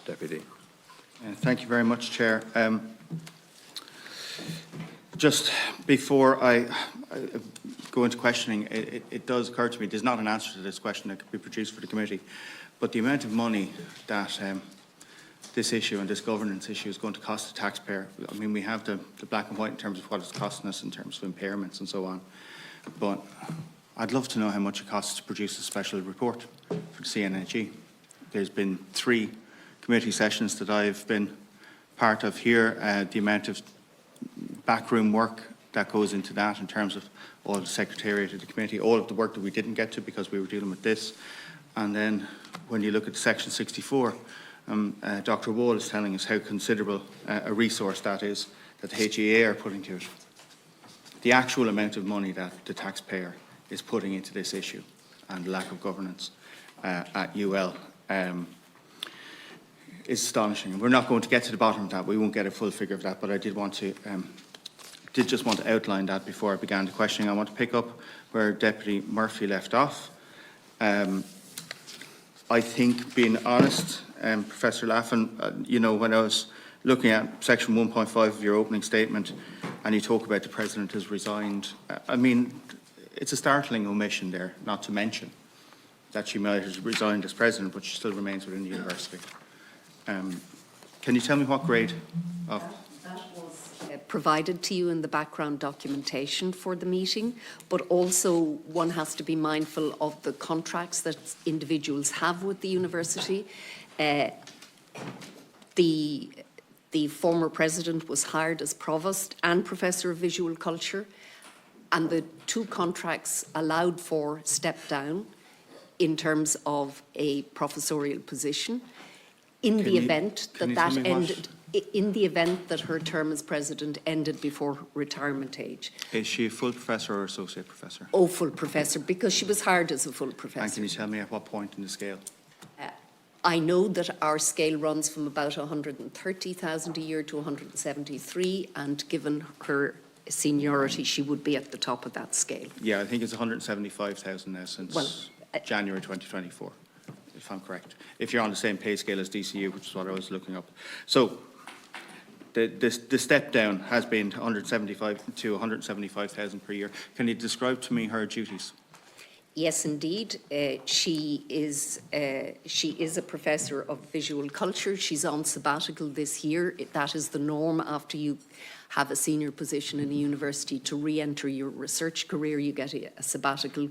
Deputy. Thank you very much, Chair. Just before I go into questioning, it does occur to me there's not an answer to this question that could be produced for the committee, but the amount of money that this issue and this governance issue is going to cost the taxpayer. I mean, we have the black and white in terms of what it's costing us in terms of impairments and so on, but I'd love to know how much it costs to produce a special report for the CNHE. There's been 3 committee sessions that I've been part of here. The amount of backroom work that goes into that in terms of all the secretariat of the committee, all of the work that we didn't get to because we were dealing with this. And then when you look at Section 64, Dr. Wall is telling us how considerable a resource that is that the HEA are putting to it. The actual amount of money that the taxpayer is putting into this issue and the lack of governance at UL is astonishing. We're not going to get to the bottom of that. We won't get a full figure of that, but I did want to just want to outline that before I began the questioning. I want to pick up where Deputy Murphy left off. I think, being honest, Professor Laffan, you know, when I was looking at section 1.5 of your opening statement and you talk about the President has resigned, I mean, it's a startling omission there, not to mention that she might have resigned as President, but she still remains within the university. Can you tell me what grade of... That was provided to you in the background documentation for the meeting, but also one has to be mindful of the contracts that individuals have with the university. The former President was hired as Provost and Professor of Visual Culture, and the 2 contracts allowed for step down in terms of a professorial position. In the event that her term as President ended before retirement age. Is she a full professor or associate professor? Oh, full professor, because she was hired as a full professor. And can you tell me at what point in the scale? I know that our scale runs from about 130,000 a year to 173, and given her seniority, she would be at the top of that scale. Yeah, I think it's 175,000 now since January 2024, if I'm correct. If you're on the same pay scale as DCU, which is what I was looking up. So the step down has been 175 to 175,000 per year. Can you describe to me her duties? Yes, indeed. She is a professor of visual culture. She's on sabbatical this year. That is the norm after you have a senior position in a university. To re-enter your research career, you get a sabbatical,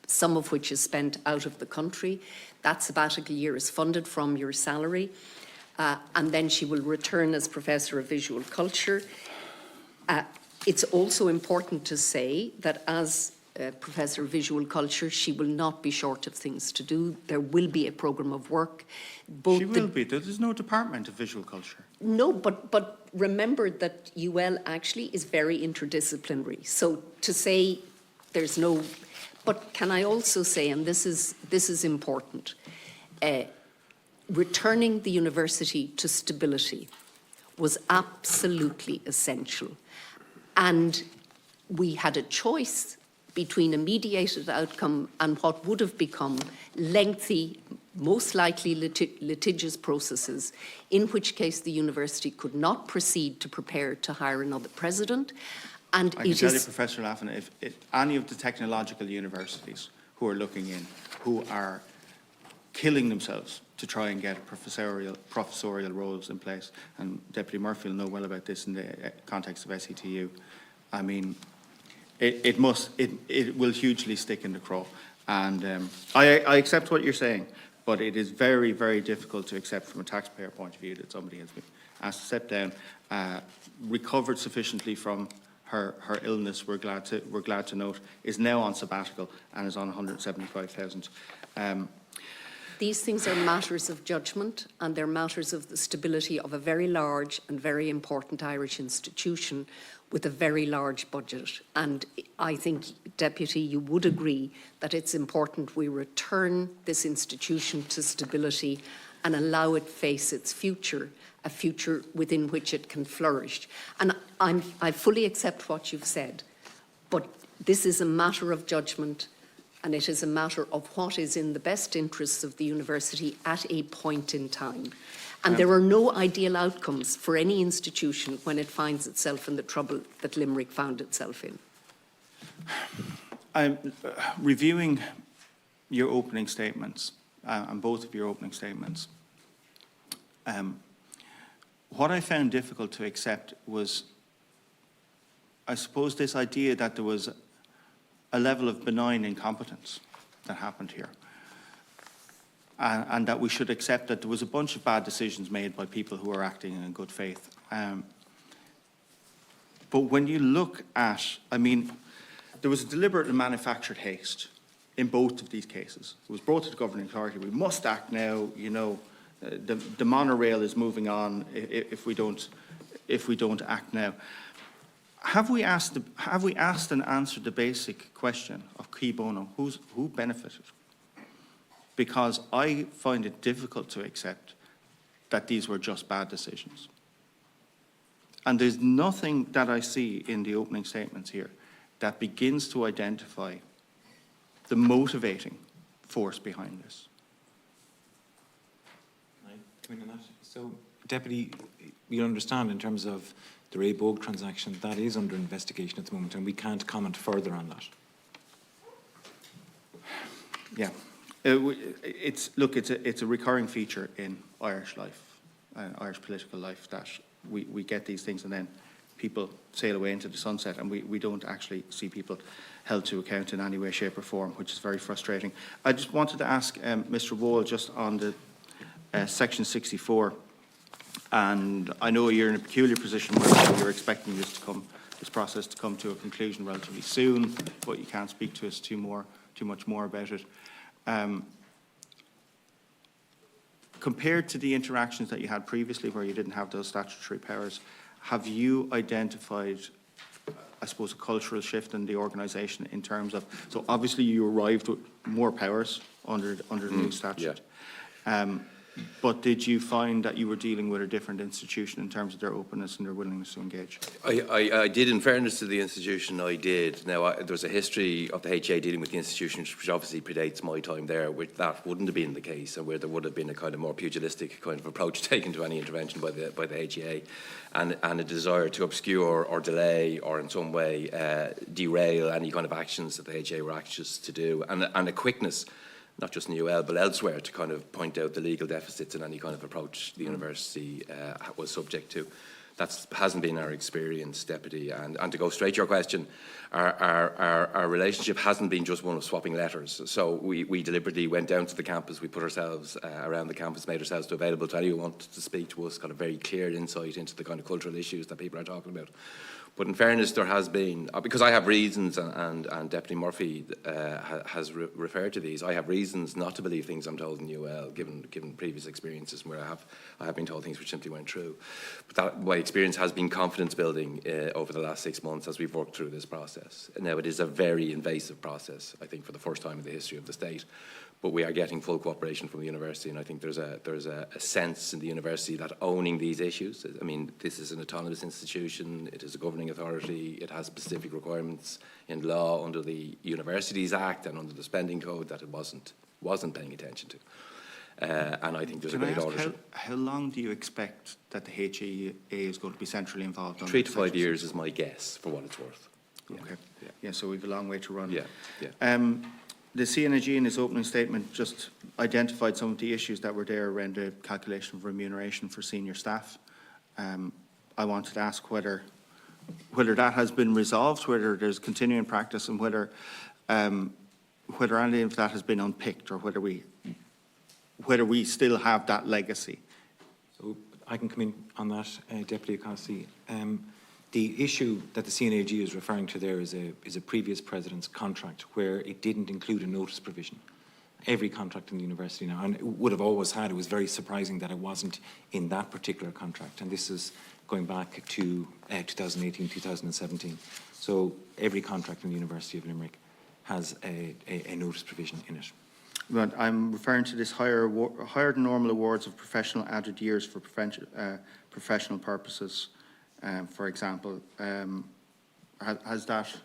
some of which is spent out of the country. That sabbatical year is funded from your salary. And then she will return as Professor of Visual Culture. It's also important to say that as Professor of Visual Culture, she will not be short of things to do. There will be a programme of work. She will be. There's no department of visual culture. No, but remember that UL actually is very interdisciplinary. So to say there's no, but can I also say, and this is important, returning the university to stability was absolutely essential. And we had a choice between a mediated outcome and what would have become lengthy, most likely litigious processes, in which case the university could not proceed to prepare to hire another president. And I can tell you, Professor Laffan, if any of the technological universities who are looking in, who are killing themselves to try and get professorial roles in place, and Deputy Murphy will know well about this in the context of SETU, I mean, it will hugely stick in the craw. And I accept what you're saying, but it is very, very difficult to accept from a taxpayer point of view that somebody has been asked to step down, recovered sufficiently from her illness, we're glad to note, is now on sabbatical and is on 175,000. These things are matters of judgment, and they're matters of the stability of a very large and very important Irish institution with a very large budget. And I think, Deputy, you would agree that it's important we return this institution to stability and allow it face its future, a future within which it can flourish. And I fully accept what you've said, but this is a matter of judgment and it is a matter of what is in the best interests of the university at a point in time. And there are no ideal outcomes for any institution when it finds itself in the trouble that Limerick found itself in. I'm reviewing your opening statements, and both of your opening statements. What I found difficult to accept was, I suppose, this idea that there was a level of benign incompetence that happened here. And that we should accept that there was a bunch of bad decisions made by people who are acting in good faith. But when you look at, I mean, there was a deliberate and manufactured haste in both of these cases. It was brought to the governing authority. We must act now. You know, the monorail is moving on if we don't act now. Have we asked and answered the basic question of cui bono? Who benefited? Because I find it difficult to accept that these were just bad decisions. And there's nothing that I see in the opening statements here that begins to identify the motivating force behind this. Come in on that. So, Deputy, you understand in terms of the Ray Bogue transaction, that is under investigation at the moment, and we can't comment further on that. Yeah. It's a recurring feature in Irish life, Irish political life, that we get these things and then people sail away into the sunset, and we don't actually see people held to account in any way, shape or form, which is very frustrating. I just wanted to ask Mr. Wall just on the section 64, and I know you're in a peculiar position where you're expecting this process to come to a conclusion relatively soon, but you can't speak to us too much more about it. Compared to the interactions that you had previously where you didn't have those statutory powers, have you identified, I suppose, a cultural shift in the organisation in terms of, so obviously you arrived with more powers under the new statute. Yeah. But did you find that you were dealing with a different institution in terms of their openness and their willingness to engage? I did, in fairness to the institution, I did. Now, there's a history of the HA dealing with the institution, which obviously predates my time there, where that wouldn't have been the case, and where there would have been a kind of more pugilistic kind of approach taken to any intervention by the HA, and a desire to obscure or delay or in some way derail any kind of actions that the HA were anxious to do, and a quickness, not just in UL, but elsewhere, to kind of point out the legal deficits in any kind of approach the university was subject to. That hasn't been our experience, Deputy. And to go straight to your question, our relationship hasn't been just one of swapping letters. So we deliberately went down to the campus, we put ourselves around the campus, made ourselves available to anyone who wanted to speak to us, got a very clear insight into the kind of cultural issues that people are talking about. But in fairness, there has been, because I have reasons, and Deputy Murphy has referred to these, I have reasons not to believe things I'm told in UL, given previous experiences where I have been told things which simply weren't true. But my experience has been confidence building over the last 6 months as we've worked through this process. Now, it is a very invasive process, I think, for the first time in the history of the state. But we are getting full cooperation from the university, and I think there's a sense in the university that owning these issues, I mean, this is an autonomous institution, it is a governing authority, it has specific requirements in law under the Universities Act and under the Spending Code that it wasn't paying attention to. And I think there's a great ownership. How long do you expect that the HEA is going to be centrally involved? 3 to 5 years is my guess, for what it's worth. Okay. Yeah, so we've a long way to run. Yeah. The CNIG in its opening statement just identified some of the issues that were there around the calculation of remuneration for senior staff. I wanted to ask whether that has been resolved, whether there's continuing practice, and whether any of that has been unpicked, or whether we still have that legacy. So I can come in on that, Deputy O'Connell. The issue that the CNAG is referring to there is a previous president's contract where it didn't include a notice provision. Every contract in the university now, and it would have always had, it was very surprising that it wasn't in that particular contract. And this is going back to 2018, 2017. So every contract in the University of Limerick has a notice provision in it. But I'm referring to this higher than normal awards of professional added years for professional purposes. For example, has that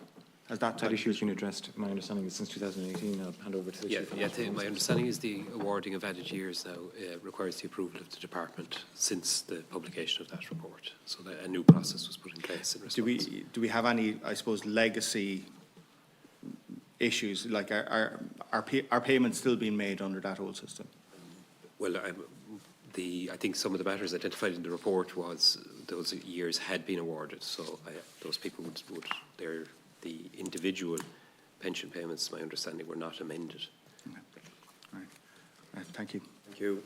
Has that That issue has been addressed, my understanding is since 2018. I'll hand over to the Yeah, Chief yeah, Financial my Officer. understanding is the awarding of added years now requires the approval of the department since the publication of that report. So that a new process was put in place in response. Do we have any, I suppose, legacy issues? Like, are payments still being made under that old system? Well, I think some of the matters identified in the report was those years had been awarded. So those people the individual pension payments, my understanding, were not amended. Right. Thank you. Thank you.